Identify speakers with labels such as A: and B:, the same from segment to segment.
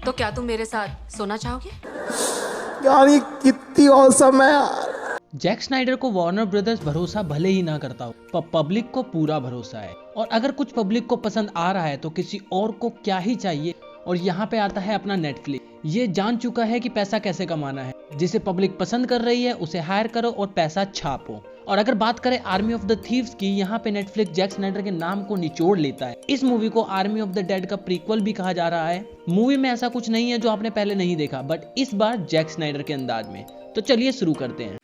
A: तो क्या तुम मेरे साथ सोना चाहोगे?
B: यार ये कितनी औसम है यार।
C: जैक स्नाइडर को वार्नर ब्रदर्स भरोसा भले ही ना करता हो, पर पब्लिक को पूरा भरोसा है। और अगर कुछ पब्लिक को पसंद आ रहा है तो किसी और को क्या ही चाहिए। और यहाँ पे आता है अपना नेटफ्लिक्स। ये जान चुका है कि पैसा कैसे कमाना है। जिसे पब्लिक पसंद कर रही है उसे हायर करो और पैसा छापो। और अगर बात करें आर्मी ऑफ द थीव्स की, यहाँ पे नेटफ्लिक्स जैक स्नाइडर के नाम को निचोड़ लेता है। इस मूवी को आर्मी ऑफ द डेड का प्रीक्वल भी कहा जा रहा है। मूवी में ऐसा कुछ नहीं है जो आपने पहले नहीं देखा, बट इस बार जैक स्नाइडर के अंदाज में। तो चलिए शुरू करते हैं।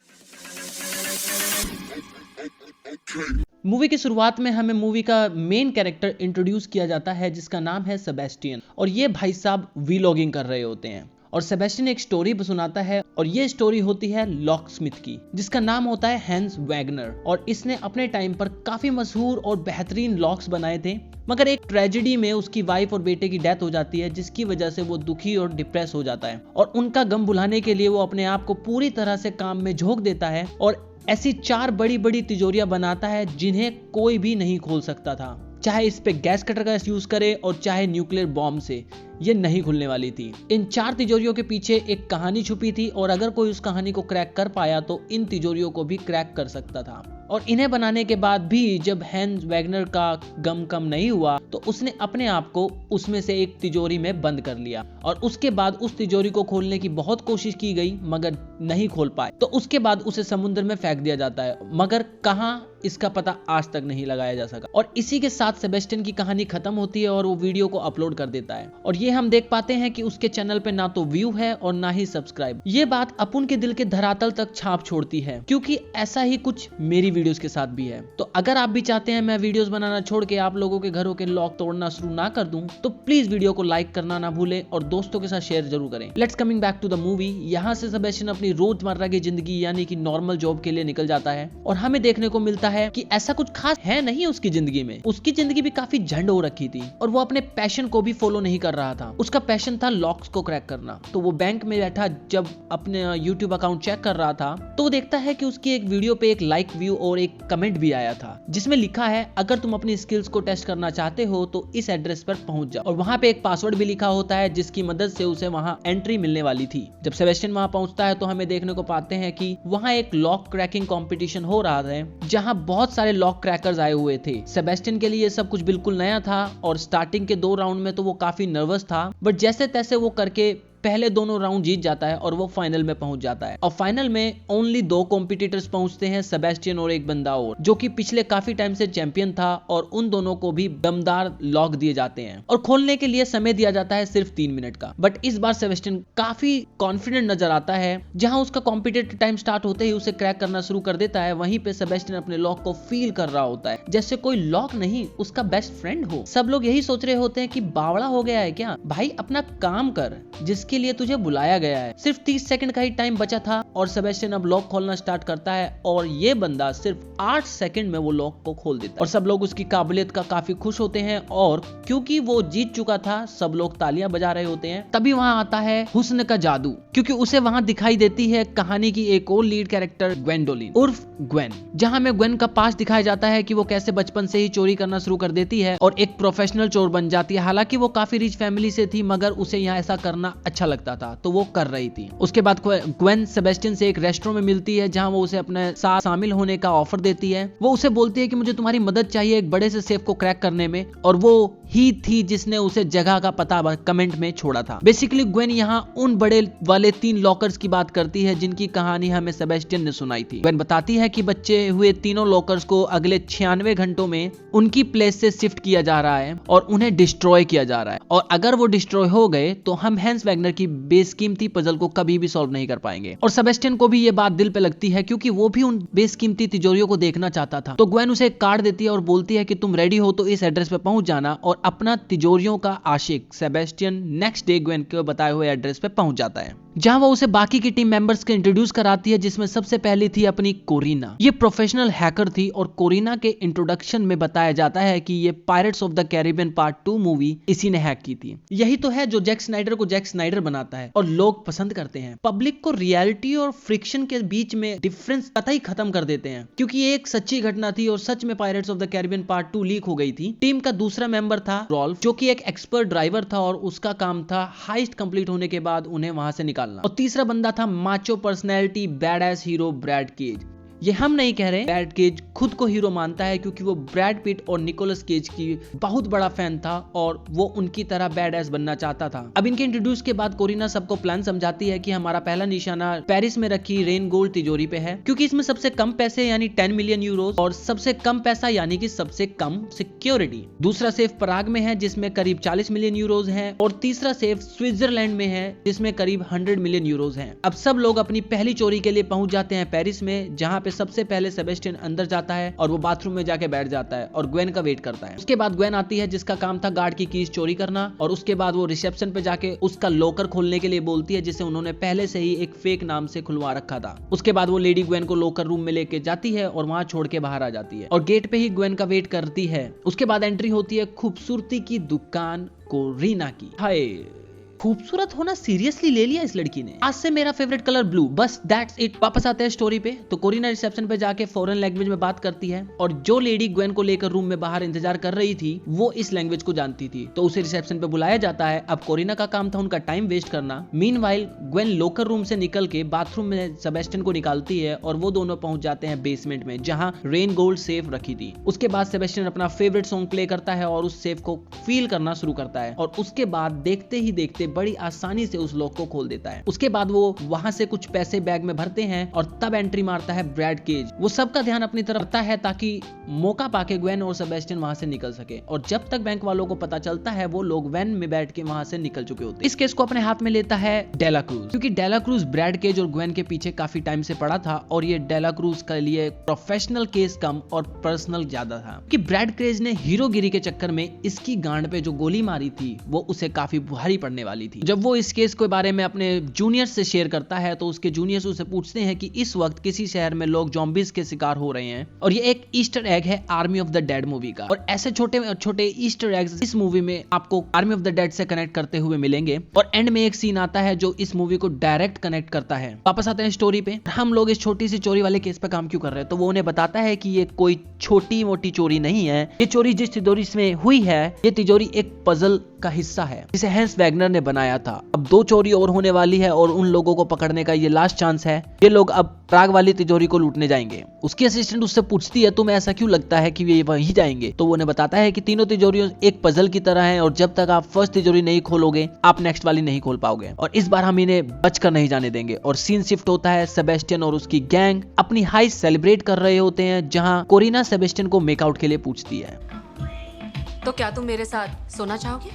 C: मूवी की शुरुआत में हमें मूवी का मेन कैरेक्टर इंट्रोड्यूस किया जाता है जिसका नाम है सेबेस्टियन। और ये भाई साहब वीलॉगिंग कर रहे होते हैं और सेबेस्टियन एक स्टोरी सुनाता है। और ये स्टोरी होती है लॉक स्मिथ की, जिसका नाम होता है हैंस वैगनर। और इसने अपने टाइम पर काफी मशहूर और बेहतरीन लॉक्स बनाए थे, मगर एक ट्रेजेडी में उसकी वाइफ और बेटे की डेथ हो जाती है, जिसकी वजह से वो दुखी और डिप्रेस हो जाता है। और उनका गम भुलाने के लिए वो अपने आप को पूरी तरह से काम में झोंक देता है और ऐसी 4 बड़ी बड़ी तिजोरियां बनाता है जिन्हें कोई भी नहीं खोल सकता था। चाहे इस पे गैस कटर का यूज करे और चाहे न्यूक्लियर बॉम्ब से, ये नहीं खुलने वाली थी। इन 4 तिजोरियों के पीछे एक कहानी छुपी थी और अगर कोई उस कहानी को क्रैक कर पाया तो इन तिजोरियों को भी क्रैक कर सकता था। और इन्हें बनाने के बाद भी जब हैंस वैगनर का गम कम नहीं हुआ तो उसने अपने आप को उसमें से एक तिजोरी में बंद कर लिया। और उसके बाद उस तिजोरी को खोलने की बहुत कोशिश की गई मगर नहीं खोल पाए। तो उसके बाद उसे समुद्र में फेंक दिया जाता है, मगर कहां इसका पता आज तक नहीं लगाया जा सका। और इसी के साथ सेबेस्टियन की कहानी खत्म होती है और वो वीडियो को अपलोड कर देता है। और ये हम देख पाते हैं कि उसके चैनल पे ना तो व्यू है और ना ही सब्सक्राइब। ये बात अपुन के दिल के धरातल तक छाप छोड़ती है, क्योंकि ऐसा ही कुछ मेरी वीडियोस के साथ भी है। तो अगर आप भी चाहते हैं मैं वीडियोस बनाना छोड़ के आप लोगों के घरों के लॉक तोड़ना शुरू ना कर दूं, तो प्लीज वीडियो को लाइक करना ना भूलें और दोस्तों के साथ शेयर जरूर करें। Let's coming back to the movie. यहाँ से सेबेस्टियन अपनी रोजमर्रा की जिंदगी यानी कि नॉर्मल जॉब के लिए निकल जाता है और हमें देखने को मिलता है कि ऐसा कुछ खास है नहीं उसकी जिंदगी में। उसकी जिंदगी भी काफी झंड हो रखी थी और वो अपने पैशन को भी फॉलो नहीं कर रहा था। उसका पैशन था लॉक्स को क्रैक करना। तो वो बैंक में बैठा जब अपने यूट्यूब अकाउंट चेक कर रहा था तो वो देखता है कि उसकी एक वीडियो पे एक लाइक व्यू और एक कमेंट भी आया था जिसमें लिखा है अगर तुम अपनी स्किल्स को टेस्ट करना चाहते हो तो इस एड्रेस पर पहुंच जाओ। और वहां पे एक पासवर्ड भी लिखा होता है जिसकी मदद से उसे वहां एंट्री मिलने वाली थी। जब सेबेस्टियन वहां पहुंचता है तो हमें देखने को पाते हैं कि वहां एक लॉक क्रैकिंग कंपटीशन हो रहा है जहां बहुत सारे लॉक क्रैकर्स आए हुए थे। सेबेस्टियन के लिए ये सब कुछ बिल्कुल नया था और स्टार्टिंग के 2 राउंड में तो वो काफी नर्वस था, बट जैसे तैसे वो करके पहले दोनों राउंड जीत जाता है और वो फाइनल में पहुंच जाता है। और फाइनल में ओनली 2 कॉम्पिटिटर्स पहुंचते हैं, सेबेस्टियन और एक बंदा और, जो कि पिछले काफी टाइम से चैंपियन था। और उन दोनों को भी दमदार लॉक दिए जाते हैं और खोलने के लिए समय दिया जाता है सिर्फ 3 मिनट का। बट इस बार सेबेस्टियन काफी कॉन्फिडेंट नजर आता है। जहां उसका कॉम्पिटिटिव टाइम स्टार्ट होते ही उसे क्रैक करना शुरू कर देता है, वहीं पे सेबेस्टियन अपने लॉक को फील कर रहा होता है जैसे कोई लॉक नहीं उसका बेस्ट फ्रेंड हो। सब लोग यही सोच रहे होते हैं कि बावड़ा हो गया है क्या भाई, अपना काम कर जिसके लिए तुझे बुलाया गया है। सिर्फ 30 सेकंड का ही टाइम बचा था और सेबेस्टियन अब लॉक खोलना स्टार्ट करता है और ये बंदा सिर्फ 8 सेकंड में वो लॉक को खोल देता है। और सब लोग उसकी काबिलियत का काफी खुश होते हैं और क्योंकि वो जीत चुका था सब लोग तालियां बजा रहे होते हैं। तभी वहां आता है हुस्न का जादू, क्योंकि उसे वहां दिखाई देती है कहानी की एक और लीड कैरेक्टर ग्वेंडोलिन उर्फ ग्वेन, जहां में ग्वेन का पास्ट दिखाया जाता है कि वो कैसे बचपन से ही चोरी करना शुरू कर देती है और एक प्रोफेशनल चोर बन जाती है। हालांकि वो काफी रिच फैमिली से थी मगर उसे यहाँ ऐसा करना अच्छा लगता था तो वो कर रही थी। उसके बाद ग्वेन सेबेस्टियन से एक रेस्टोरेंट में मिलती है जहां वो उसे अपने साथ शामिल होने का ऑफर देती है। वो उसे बोलती है कि मुझे तुम्हारी मदद चाहिए एक बड़े से सेफ को क्रैक करने में, और वो ही थी जिसने उसे जगह का पता कमेंट में छोड़ा था। बेसिकली ग्वेन यहाँ उन बड़े वाले 3 लॉकर्स की बात करती है जिनकी कहानी हमें सेबेस्टियन ने सुनाई थी। ग्वेन बताती है कि बच्चे हुए तीनों लॉकर्स को अगले 96 घंटों में उनकी प्लेस से शिफ्ट किया जा रहा है और उन्हें डिस्ट्रॉय किया जा रहा है। और अगर वो डिस्ट्रॉय हो गए तो हम हैंस वैगनर की बेसकीमती पजल को कभी भी सॉल्व नहीं कर पाएंगे। और सेबेस्टियन को भी ये बात दिल पे लगती है क्योंकि वो भी उन बेसकीमती तिजोरियों को देखना चाहता था। तो ग्वेन उसे एक कार्ड देती है और बोलती है कि तुम रेडी हो तो इस एड्रेस पे पहुंच जाना। और अपना तिजोरियों का आशिक सेबेस्टियन नेक्स्ट डे ग्वेन के बताए हुए एड्रेस पे पहुंच जाता है। जहां वो उसे बाकी की टीम मेंबर्स के इंट्रोड्यूस कराती है, जिसमें सबसे पहली थी अपनी कोरिना। ये प्रोफेशनल हैकर थी और कोरिना के इंट्रोडक्शन में बताया जाता है कि ये pirates of the Caribbean part 2 movie इसी ने हैक की थी। यही तो है जो जैक स्नाइडर को जैक स्नाइडर बनाता है और लोग पसंद करते हैं। पब्लिक को रियलिटी और फ्रिक्शन के बीच में डिफरेंस पता ही खत्म कर देते हैं, क्योंकि ये एक सच्ची घटना थी और सच में pirates of the Caribbean part 2 leak हो गई थी। टीम का दूसरा मेंबर था रॉल्फ, जो कि एक एक्सपर्ट ड्राइवर था और उसका काम था हाइस्ट कंप्लीट होने के बाद उन्हें वहां से निकालना। और तीसरा बंदा था macho personality badass hero Brad Cage. ये हम नहीं कह रहे, ब्रैड केज खुद को हीरो मानता है, क्योंकि वो ब्रैड पिट और निकोलस केज की बहुत बड़ा फैन था और वो उनकी तरह बैड एस बनना चाहता था। अब इनके इंट्रोड्यूस के बाद कोरिना सबको प्लान समझाती है कि हमारा पहला निशाना पेरिस में रखी रेन गोल्ड तिजोरी पे है, क्योंकि इसमें सबसे कम पैसे यानी 10 मिलियन यूरोज और सबसे कम पैसा यानी कि सबसे कम सिक्योरिटी। दूसरा सेफ पराग में है जिसमें करीब 40 मिलियन यूरोज है और तीसरा सेफ स्विट्जरलैंड में है जिसमें करीब 100 मिलियन यूरोज है। अब सब लोग अपनी पहली चोरी के लिए पहुंच जाते हैं पेरिस में, जहां पे सबसे पहले सेबेस्टियन अंदर जाता है और वो बाथरूम में जाके बैठ जाता है और ग्वेन का वेट करता है। उसके बाद ग्वेन आती है जिसका काम था गार्ड की कीज चोरी करना, और उसके बाद वो रिसेप्शन पे जाके उसका लॉकर खोलने के लिए बोलती है, जिसे उन्होंने पहले से ही एक फेक नाम से खुलवा रखा था। उसके बाद वो लेडी ग्वेन को लॉकर रूम में लेके जाती है और वहां छोड़ के बाहर आ जाती है और गेट पे ही ग्वेन का वेट करती है। उसके बाद एंट्री होती है खूबसूरती की दुकान कोरिना की। हाय, खूबसूरत होना सीरियसली ले लिया इस लड़की ने। आज से मेरा फेवरेट कलर ब्लू, बस दैट्स इट। वापस आते हैं स्टोरी पे, तो कोरिना रिसेप्शन पे जाके फॉरेन लैंग्वेज में बात करती है और जो लेडी ग्वेन को लेकर रूम में बाहर इंतजार कर रही थी वो इस लैंग्वेज को जानती थी, तो उसे रिसेप्शन पे बुलाया जाता है। अब कोरिना का काम था उनका टाइम वेस्ट करना। मीनवाइल ग्वेन लॉकर रूम से निकल के बाथरूम में सेबेस्टियन को निकालती है और वो दोनों पहुंच जाते हैं बेसमेंट में, जहां रेन गोल्ड सेफ रखी थी। उसके बाद सेबेस्टियन अपना फेवरेट सॉन्ग प्ले करता है और उस सेफ को फील करना शुरू करता है और उसके बाद देखते ही देखते बड़ी आसानी से उस लॉक को खोल देता है। उसके बाद वो वहां से कुछ पैसे बैग में भरते हैं और तब एंट्री मारता है ब्रैड केज। वो सबका ध्यान अपनी तरफ रखता है ताकि मौका पाके ग्वेन और सेबेस्टियन वहां से निकल सके, और जब तक बैंक वालों को पता चलता है वो लोग वैन में बैठ के वहां से निकल चुके होते हैं। इस केस को अपने हाथ में लेता है डेला क्रूज, क्योंकि डेला क्रूज ब्रैड केज और ग्वेन के पीछे काफी टाइम से पड़ा था और ये डेला क्रूज के लिए प्रोफेशनल केस कम और पर्सनल ज्यादा था, कि ब्रैड केज ने हीरोगिरी के चक्कर में इसकी गांड पे जो गोली मारी थी वो उसे काफी भारी पड़ने वाली थी। जब वो इस केस के बारे में अपने जूनियर्स से शेयर करता है तो उसके जूनियर्स उसे पूछते हैं कि इस वक्त किसी शहर में लोग ज़ॉम्बीज के शिकार हो रहे हैं, और ये एक ईस्टर एग है army of the dead movie का। और ऐसे छोटे छोटे ईस्टर एग्स इस मूवी में आपको आर्मी ऑफ द डेड से कनेक्ट करते हुए मिलेंगे, और एंड में एक सीन आता है जो इस मूवी को डायरेक्ट कनेक्ट करता है। वापस आते हैं स्टोरी पे, हम लोग इस छोटी सी चोरी वाले केस पे काम क्यों कर रहे हैं, तो वो उन्हें बताता है कि ये कोई छोटी मोटी चोरी नहीं है। ये चोरी जिस तिजोरी में हुई है, ये तिजोरी एक पजल का हिस्सा है जिसे हैंस वैगनर ने बनाया था। अब 2 चोरी और होने वाली है और उन लोगों को पकड़ने का ये लास्ट चांस है। ये लोग अब प्राग वाली तिजोरी को लूटने जाएंगे। उसकी असिस्टेंट उससे पूछती है तुम्हें ऐसा क्यों लगता है कि वे वहीं जाएंगे, तो वो उन्हें बताता है कि तीनों तिजोरियों एक पजल की तरह हैं और जब तक आप फर्स्ट तिजोरी नहीं खोलोगे आप नेक्स्ट वाली नहीं खोल पाओगे, और इस बार हम इन्हें बचकर नहीं जाने देंगे। और सीन शिफ्ट होता है, सेबेस्टियन और उसकी गैंग अपनी हाई सेलिब्रेट कर रहे होते हैं, जहां कोरिना सेबेस्टियन को मेकआउट के लिए पूछती है।
A: तो क्या तुम मेरे साथ सोना चाहोगे?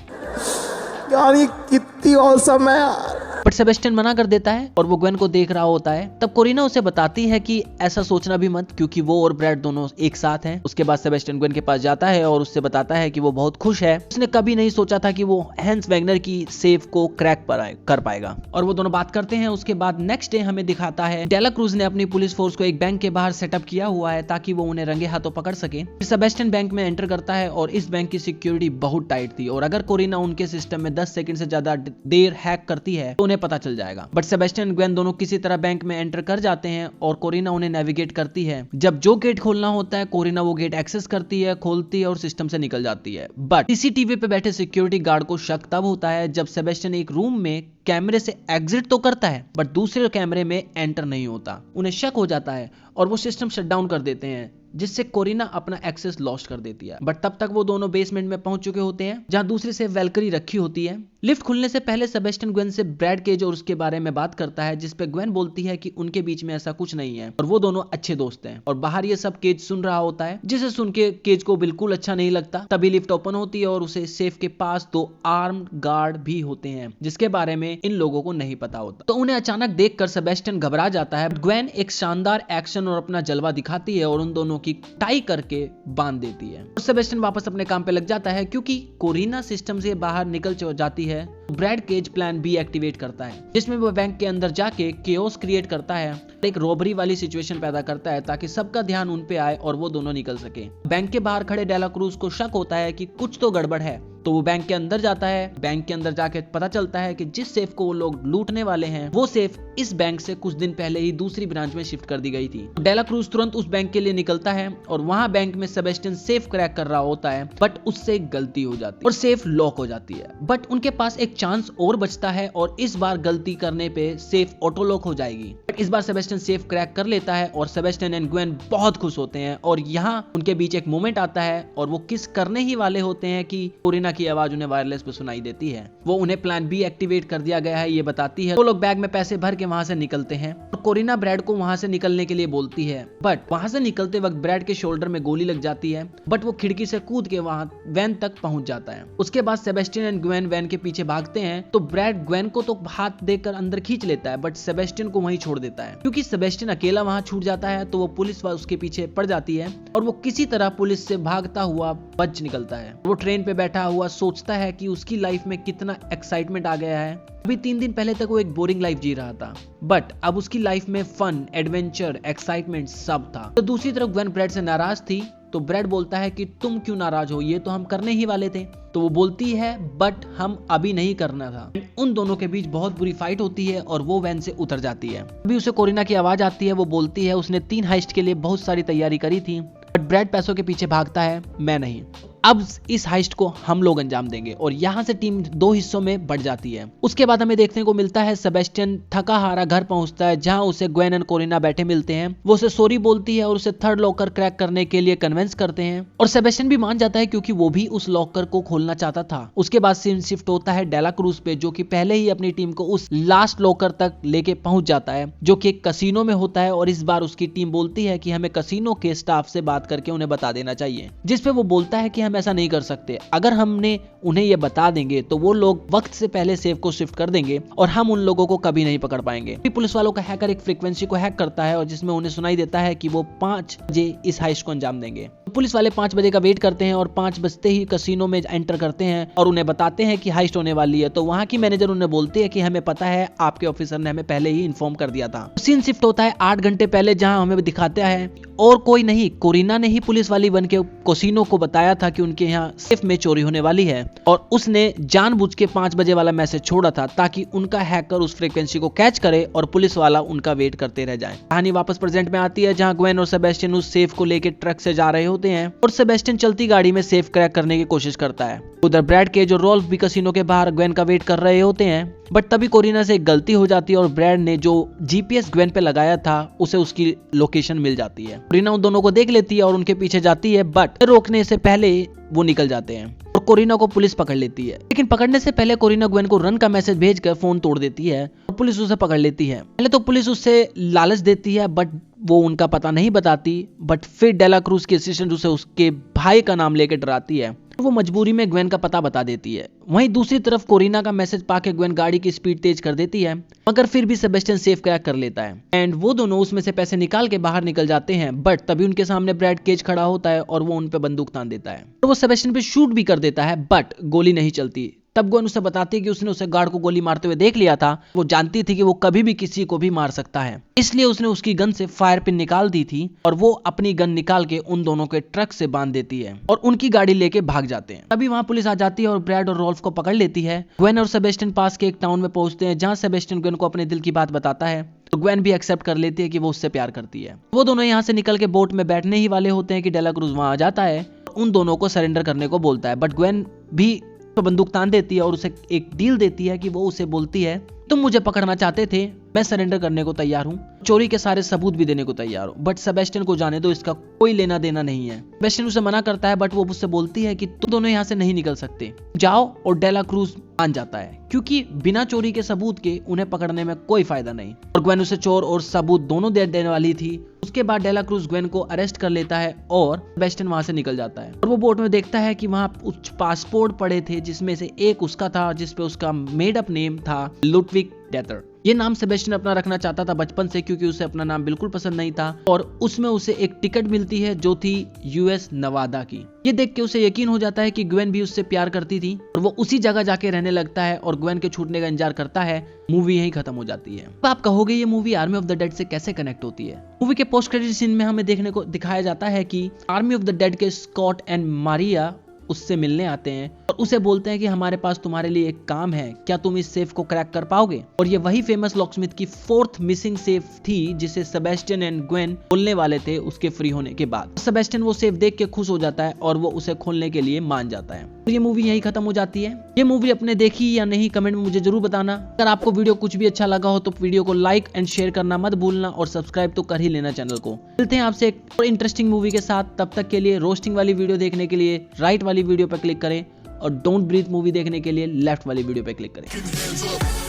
B: यार ये कितनी औसम है यार।
C: बट सेबेस्टियन मना कर देता है और वो ग्वेन को देख रहा होता है। तब कोरिना उसे बताती है कि ऐसा सोचना भी मत, क्योंकि वो और ब्रैड दोनों एक साथ हैं। उसके बाद सेबेस्टियन ग्वेन के पास जाता है और उससे बताता है कि वो बहुत खुश है, उसने कभी नहीं सोचा था कि वो हैंस वैगनर की सेफ को क्रैक कर पाएगा, और वो दोनों बात करते हैं। उसके बाद नेक्स्ट डे हमें दिखाता है डेला क्रूज ने अपनी पुलिस फोर्स को एक बैंक के बाहर सेटअप किया हुआ है ताकि वो उन्हें रंगे हाथों पकड़ सके। सेबेस्टियन बैंक में एंटर करता है और इस बैंक की सिक्योरिटी बहुत टाइट थी, और अगर कोरिना उनके सिस्टम में 10 सेकंड से ज्यादा देर हैक करती है तो उन्हें पता चल जाएगा। बट सेबेस्टियन ग्वेन दोनों किसी तरह बैंक में एंटर कर जाते हैं और कोरिना उन्हें नेविगेट करती है। जब जो गेट खोलना होता है कोरिना वो गेट एक्सेस करती है, खोलती है और सिस्टम से निकल जाती है। बट सीसीटीवी पे बैठे सिक्योरिटी गार्ड को शक तब होता है जब सेबेस्टियन एक रूम में कैमरे से एग्जिट तो करता है बट दूसरे कैमरे में एंटर नहीं होता। उन्हें शक हो जाता है और वो सिस्टम शट डाउन कर देते हैं, जिससे कोरिना अपना एक्सेस लॉस्ट कर देती है। बट तब तक वो दोनों बेसमेंट में पहुंच चुके होते हैं, जहां दूसरी से वैल्करी रखी होती है। लिफ्ट खुलने से पहले सेबेस्टियन ग्वेन से ब्रैड केज और उसके बारे में बात करता है, जिसपे ग्वेन बोलती है कि उनके बीच में ऐसा कुछ नहीं है और वो दोनों अच्छे दोस्त हैं। और बाहर ये सब केज सुन रहा होता है, जिसे सुन के केज को बिल्कुल अच्छा नहीं लगता। तभी लिफ्ट ओपन होती है और उसे सेफ के पास 2 आर्म्ड गार्ड भी होते हैं, जिसके बारे में इन लोगों को नहीं पता होता। तो उन्हें अचानक देखकर सेबेस्टियन घबरा जाता है। ग्वेन एक शानदार एक्शन और अपना जलवा दिखाती है और उन दोनों की टाई करके बांध देती है और सेबेस्टियन वापस अपने काम पे लग जाता है। क्योंकि कोरिना सिस्टम से बाहर निकल जाती है, Brad Cage plan B activate करता है, जिसमें वो बैंक के अंदर जाके केओस क्रिएट करता है, एक रॉबरी वाली सिचुएशन पैदा करता है ताकि सबका ध्यान उन पे आए और वो दोनों निकल सके। बैंक के बाहर खड़े डेला क्रूज को शक होता है कि कुछ तो गड़बड़ है, तो वो बैंक के अंदर जाता है। बैंक के अंदर जाके पता चलता है कि जिस सेफ को वो लोग लूटने वाले हैं वो सेफ इस बैंक से कुछ दिन पहले ही दूसरी ब्रांच में शिफ्ट कर दी गई थी। डेला क्रूज तुरंत उस बैंक के लिए निकलता है और वहां बैंक में सेबेस्टियन सेफ क्रैक कर रहा होता है, बट उससे एक गलती हो जाती है और सेफ लॉक हो जाती है। बट उनके पास एक चांस और बचता है और इस बार गलती करने पे सेफ ऑटो लॉक हो जाएगी। बट इस बार सेबेस्टियन सेफ क्रैक कर लेता है और सेबेस्टियन एंड ग्वेन बहुत खुश होते हैं और यहाँ उनके बीच एक मोमेंट आता है और वो किस करने ही वाले होते हैं कि कोरिना की आवाज उन्हें वायरलेस पे सुनाई देती है। वो उन्हें प्लान बी एक्टिवेट कर दिया गया है ये बताती है। वो लोग बैग में पैसे भर के वहां से निकलते हैं और कोरिना ब्रैड को वहां से निकलने के लिए बोलती है, बट वहां से निकलते वक्त ब्रैड के शोल्डर में गोली लग जाती है, बट वो खिड़की से कूद के वहां वैन तक पहुंच जाता है। उसके बाद सेबेस्टियन एंड ग्वेन वैन के पीछे भागते हैं तो ब्रैड ग्वेन को तो हाथ देकर अंदर खींच लेता है, बट सेबेस्टियन को वहीं छोड़ देता है। क्योंकि सेबेस्टियन अकेला वहां छूट जाता है तो वो पुलिस उसके पीछे पड़ जाती है और वो किसी तरह पुलिस से भागता हुआ बच निकलता है। वो ट्रेन पे बैठा हुआ सोचता है कि उसकी लाइफ में कितना एक्साइटमेंट आ गया है। अभी 3 दिन पहले तक वो एक बोरिंग लाइफ जी रहा था, बट अब उसकी लाइफ में फन, एडवेंचर, एक्साइटमेंट सब था। तो दूसरी तरफ ग्वेन ब्रैड से नाराज थी तो ब्रैड बोलता है कि तुम क्यों नाराज हो, ये तो हम करने ही वाले थे। तो वो बोलती है बट हम अभी नहीं करना था। उन दोनों के बीच बहुत बुरी फाइट होती है और वो वैन से उतर जाती है। अभी उसे कोरिना की आवाज आती है। वो बोलती है उसने 3 हाइस्ट के लिए बहुत सारी तैयारी करी थी, बट ब्रैड पैसों के पीछे भागता है, मैं नहीं। अब इस हाइस्ट को हम लोग अंजाम देंगे और यहाँ से टीम 2 हिस्सों में बढ़ जाती है। उसके बाद हमें देखने को मिलता है सेबेस्टियन थका हारा घर पहुंचता है जहां उसे ग्वेन और कोरिना बैठे मिलते हैं। वो उसे सॉरी बोलती है और उसे थर्ड लॉकर क्रैक करने के लिए कन्विंस करते हैं और सेबेस्टियन भी मान जाता है क्योंकि वो भी उस लॉकर को खोलना चाहता था। उसके बाद सीन शिफ्ट होता है डेला क्रूज पे, जो कि पहले ही अपनी टीम को उस लास्ट लॉकर तक लेके पहुंच जाता है जो कि एक कसिनो में होता है। और इस बार उसकी टीम बोलती है कि हमें कसिनो के स्टाफ से बात करके उन्हें बता देना चाहिए, जिसपे वो बोलता है कि हम ऐसा नहीं कर सकते। अगर हमने उन्हें ये बता देंगे तो वो लोग वक्त से पहले सेफ को शिफ्ट कर देंगे और हम उन लोगों को कभी नहीं पकड़ पाएंगे। पुलिस वालों का हैकर एक फ्रीक्वेंसी को हैक करता है और जिसमें उन्हें सुनाई देता है कि वो 5 बजे इस हाइस्ट को अंजाम देंगे। पुलिस वाले 5 बजे का वेट करते हैं और 5 बजते ही कसिनो में एंटर करते हैं और उन्हें बताते हैं कि हाइस्ट होने वाली है। तो वहां की मैनेजर उन्हें बोलती है कि हमें पता है, आपके ऑफिसर ने हमें पहले ही इन्फॉर्म कर दिया था। सीन शिफ्ट होता है 8 घंटे पहले, जहां हमें दिखाता है और कोई नहीं, कोरिना ने ही पुलिस वाली बन के कसिनो को बताया था कि उनके यहाँ सेफ में चोरी होने वाली है और उसने जानबूझ के 5 बजे वाला मैसेज छोड़ा था ताकि उनका हैकर उस फ्रीक्वेंसी को कैच करे और पुलिस वाला उनका वेट करते रह जाए। कहानी वापस प्रेजेंट में आती है जहां ग्वेन और सेबेस्टियन उस सेफ को लेकर ट्रक से जा रहे होते हैं और सेबेस्टियन चलती गाड़ी में सेफ क्रैक करने की कोशिश करता है। उधर ब्रैड के जो रोल्फ भी कसिनो के बाहर ग्वेन का वेट कर रहे होते हैं, बट तभी कोरिना से एक गलती हो जाती है और ब्रैड ने जो जीपीएस ग्वेन पे लगाया था उसे उसकी लोकेशन मिल जाती है। कोरिना उन दोनों को देख लेती है और उनके पीछे जाती है, बट रोकने से पहले वो निकल जाते हैं और कोरिना को पुलिस पकड़ लेती है। लेकिन पकड़ने से पहले कोरिना ग्वेन को रन का मैसेज भेजकर फोन तोड़ देती है और पुलिस उसे पकड़ लेती है। पहले तो पुलिस उससे लालच देती है, बट वो उनका पता नहीं बताती, बट फिर डेला क्रूज की असिस्टेंट उसे उसके भाई का नाम लेकर डराती है। वो मजबूरी में ग्वेन का पता बता देती है। वहीं दूसरी तरफ कोरिना का मैसेज पाके ग्वेन गाड़ी की स्पीड तेज कर देती है, मगर फिर भी सेबेस्टियन सेफ क्रैक कर लेता है एंड वो दोनों उसमें से पैसे निकाल के बाहर निकल जाते हैं। बट तभी उनके सामने ब्रैड केज खड़ा होता है और वो उन पे बंदूक तान देता है और वो सेबेस्टियन पे शूट भी कर देता है, बट गोली नहीं चलती। तब ग्वेन उसे बताती है कि उसने उसे गार्ड को गोली मारते हुए देख लिया था। वो जानती थी कि वो कभी भी किसी को भी मार सकता है, इसलिए उसने उसकी गन से फायर पिन निकाल दी थी और वो अपनी गन निकाल के उन दोनों के ट्रक से बांध देती है और उनकी गाड़ी लेके भाग जाते हैं। तभी वहां पुलिस आ जाती है और ब्रैड और रोल्फ को पकड़ लेती है। ग्वेन और सेबेस्टियन पास के एक टाउन में पहुंचते हैं जहां सेबेस्टियन ग्वेन को अपने दिल की बात बताता है, तो ग्वेन भी एक्सेप्ट कर लेती है कि वो उससे प्यार करती है। वो दोनों यहाँ से निकल के बोट में बैठने ही वाले होते हैं कि डेला क्रूज वहां आ जाता है, उन दोनों को सरेंडर करने को बोलता है, बट ग्वेन भी बंदूक तान देती है और उसे एक डील देती है कि वो उसे बोलती है, तुम मुझे पकड़ना चाहते थे, मैं सरेंडर करने को तैयार हूँ, चोरी के सारे सबूत भी देने को तैयार हूँ, बट सेबेस्टियन को जाने दो, इसका कोई लेना देना नहीं है। सेबेस्टियन उसे मना करता है, बट वो उससे बोलती है कि तुम दोनों यहाँ से नहीं निकल सकते, जाओ। और डेला क्रूज मान जाता है क्योंकि बिना चोरी के सबूत के उन्हें पकड़ने में कोई फायदा नहीं और ग्वेन उसे चोर और सबूत दोनों दे देने वाली थी। उसके बाद डेला क्रूज ग्वेन को अरेस्ट कर लेता है और सेबेस्टियन वहां से निकल जाता है और वो बोट में देखता है कि वहां कुछ पासपोर्ट पड़े थे जिसमें से एक उसका था जिसपे उसका मेड अप नेम था लुडविग डेथर। ये नाम सेबेस्टियन अपना रखना चाहता था बचपन से, क्योंकि उसे अपना नाम बिल्कुल पसंद नहीं था और उसमें उसे एक टिकट मिलती है जो थी यूएस नवादा की। ये देख के उसे यकीन हो जाता है कि ग्वेन भी उससे प्यार करती थी और वो उसी जगह जाके रहने लगता है और ग्वेन के छूटने का इंतजार करता है। मूवी यहीं खत्म हो जाती है। अब आप कहोगे ये movie army of the dead से कैसे कनेक्ट होती है? मूवी के पोस्ट क्रेडिट सीन में हमें देखने को दिखाया जाता है कि आर्मी ऑफ द डेड के स्कॉट एंड मारिया उससे मिलने आते हैं और उसे बोलते हैं कि हमारे पास तुम्हारे लिए एक काम है, क्या तुम इस सेफ को क्रैक कर पाओगे? और ये वही फेमस लॉकस्मिथ की 4th मिसिंग सेफ थी जिसे सेबेस्टियन एंड ग्वेन खोलने वाले थे उसके फ्री होने के बाद। सेबेस्टियन वो सेफ देख के खुश हो जाता है और वो उसे खोलने के लिए मान जाता है। तो ये मूवी यहीं खत्म हो जाती है। ये मूवी अपने देखी या नहीं कमेंट में मुझे जरूर बताना। अगर आपको वीडियो कुछ भी अच्छा लगा हो तो वीडियो को लाइक एंड शेयर करना मत भूलना और सब्सक्राइब तो कर ही लेना चैनल को। मिलते हैं आपसे एक और इंटरेस्टिंग मूवी के साथ। तब तक के लिए रोस्टिंग वाली वीडियो देखने के लिए राइट वाली वीडियो पर क्लिक करें और डोंट ब्रीथ मूवी देखने के लिए लेफ्ट वाली वीडियो पर क्लिक करें।